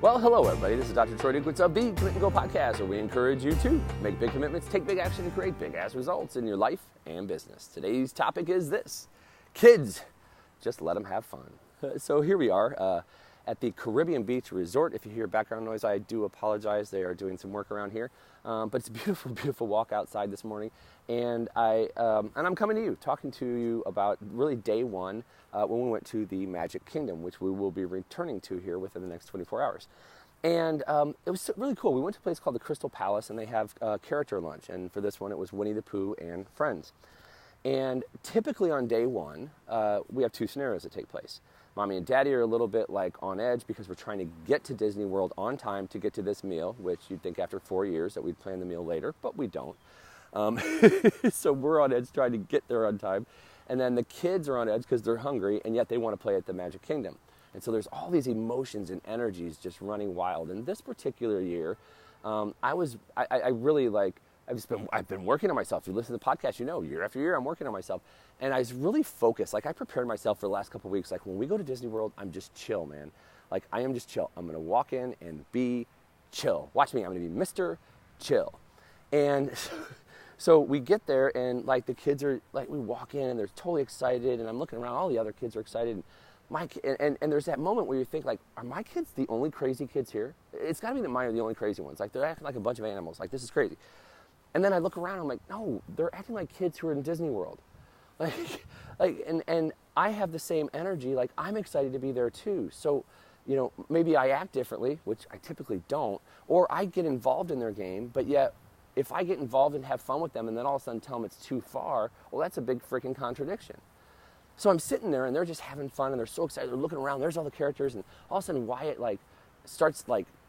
Well, hello everybody. This is Dr. Troy Dukowitz of the Commit and Go podcast, where we encourage you to make big commitments, take big action, and create big ass results in your life and business. Today's topic is this: kids, just let them have fun. So here we are at the Caribbean Beach Resort. If you hear background noise, I do apologize. They are doing some work around here, but it's a beautiful, beautiful walk outside this morning, and I'm coming to you, talking to you about really day one. When we went to the Magic Kingdom, which we will be returning to here within the next 24 hours. And it was really cool. We went to a place called the Crystal Palace, and they have character lunch. And for this one, it was Winnie the Pooh and friends. And typically on day one, we have two scenarios that take place. Mommy and Daddy are a little bit like on edge because we're trying to get to Disney World on time to get to this meal, which you'd think after 4 years that we'd plan the meal later, but we don't. So we're on edge trying to get there on time. And then the kids are on edge because they're hungry, and yet they want to play at the Magic Kingdom. And so there's all these emotions and energies just running wild. And this particular year, I've been working on myself. If you listen to the podcast, you know, year after year, I'm working on myself. And I was really focused. Like, I prepared myself for the last couple of weeks. Like, when we go to Disney World, I'm just chill, man. Like, I am just chill. I'm going to walk in and be chill. Watch me. I'm going to be Mr. Chill. And so we get there, and like the kids are like, we walk in and they're totally excited, and I'm looking around, all the other kids are excited, and there's that moment where you think, like, are my kids the only crazy kids here? It's got to be that mine are the only crazy ones. Like, they're acting like a bunch of animals. Like, this is crazy. And then I look around, I'm like, no, they're acting like kids who are in Disney World. And I have the same energy. Like, I'm excited to be there too. So, you know, maybe I act differently, which I typically don't, or I get involved in their game, but yet if I get involved and have fun with them and then all of a sudden tell them it's too far, well, that's a big freaking contradiction. So I'm sitting there and they're just having fun and they're so excited. They're looking around. There's all the characters, and all of a sudden Wyatt starts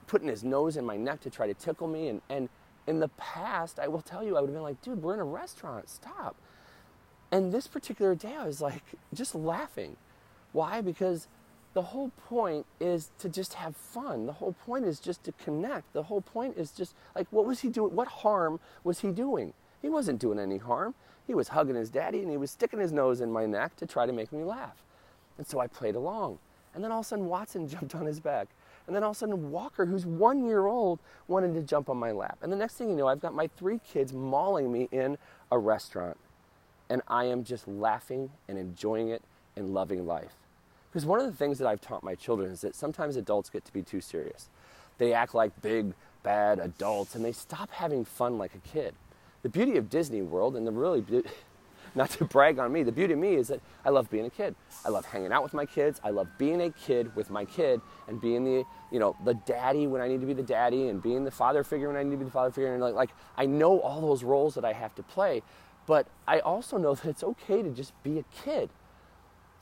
putting his nose in my neck to try to tickle me. And in the past, I will tell you, I would have been like, dude, we're in a restaurant. Stop. And this particular day, I was like just laughing. Why? Because the whole point is to just have fun. The whole point is just to connect. The whole point is just, like, what was he doing? What harm was he doing? He wasn't doing any harm. He was hugging his daddy, and he was sticking his nose in my neck to try to make me laugh. And so I played along. And then all of a sudden, Watson jumped on his back. And then all of a sudden, Walker, who's 1 year old, wanted to jump on my lap. And the next thing you know, I've got my 3 kids mauling me in a restaurant. And I am just laughing and enjoying it and loving life. Because one of the things that I've taught my children is that sometimes adults get to be too serious. They act like big, bad adults, and they stop having fun like a kid. The beauty of Disney World, and not to brag on me, the beauty of me is that I love being a kid. I love hanging out with my kids. I love being a kid with my kid and being the daddy when I need to be the daddy, and being the father figure when I need to be the father figure. And like I know all those roles that I have to play, but I also know that it's okay to just be a kid.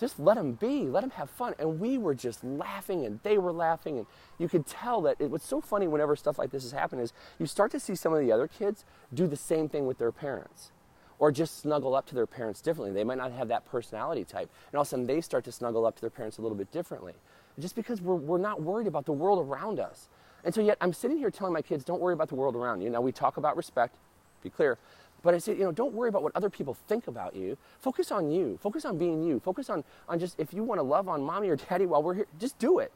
Just let them be, let them have fun. And we were just laughing, and they were laughing, and you could tell that what's so funny whenever stuff like this is happening is you start to see some of the other kids do the same thing with their parents, or just snuggle up to their parents differently. They might not have that personality type, and all of a sudden they start to snuggle up to their parents a little bit differently, just because we're not worried about the world around us. And so yet I'm sitting here telling my kids, don't worry about the world around you. Now, we talk about respect, be clear. But I say, don't worry about what other people think about you. Focus on you. Focus on being you. Focus on just, if you want to love on mommy or daddy while we're here, just do it.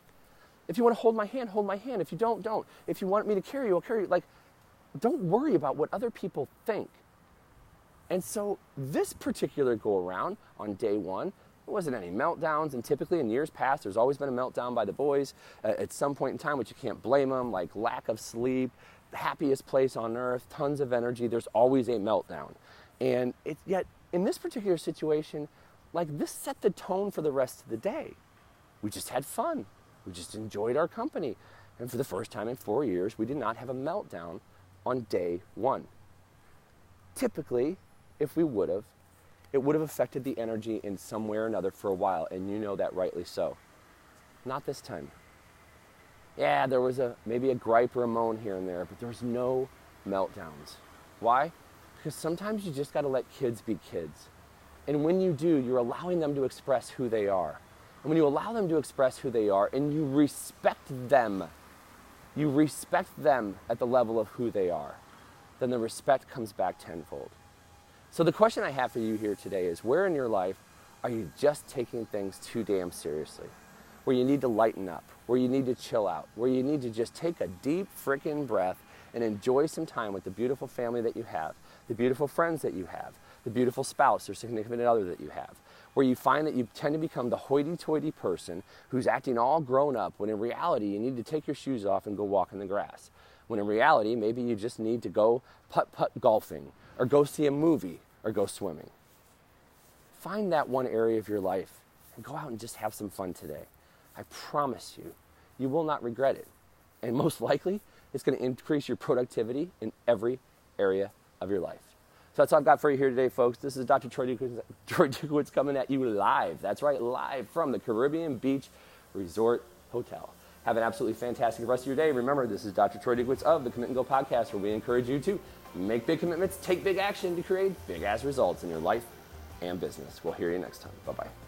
If you want to hold my hand, hold my hand. If you don't. If you want me to carry you, I'll carry you. Like, don't worry about what other people think. And so this particular go around on day one, there wasn't any meltdowns. And typically in years past, there's always been a meltdown by the boys at some point in time, which you can't blame them, like lack of sleep, the happiest place on earth, tons of energy. There's always a meltdown. And yet in this particular situation, like, this set the tone for the rest of the day. We just had fun. We just enjoyed our company. And for the first time in 4 years, we did not have a meltdown on day one. Typically, if we would have, it would have affected the energy in some way or another for a while, and you know that rightly so. Not this time. Yeah, there was maybe a gripe or a moan here and there, but there was no meltdowns. Why? Because sometimes you just got to let kids be kids. And when you do, you're allowing them to express who they are. And when you allow them to express who they are and you respect them at the level of who they are, then the respect comes back tenfold. So the question I have for you here today is, where in your life are you just taking things too damn seriously? where you need to lighten up, where you need to chill out, where you need to just take a deep freaking breath and enjoy some time with the beautiful family that you have, the beautiful friends that you have, the beautiful spouse or significant other that you have, where you find that you tend to become the hoity-toity person who's acting all grown up, when in reality you need to take your shoes off and go walk in the grass. When in reality, maybe you just need to go putt-putt golfing, or go see a movie, or go swimming. Find that one area of your life and go out and just have some fun today. I promise you, you will not regret it. And most likely, it's going to increase your productivity in every area of your life. So that's all I've got for you here today, folks. This is Dr. Troy Dukowicz coming at you live. That's right, live from the Caribbean Beach Resort Hotel. Have an absolutely fantastic rest of your day. Remember, this is Dr. Troy Dukowicz of the Commit and Go podcast, where we encourage you to make big commitments, take big action to create big-ass results in your life and business. We'll hear you next time. Bye-bye.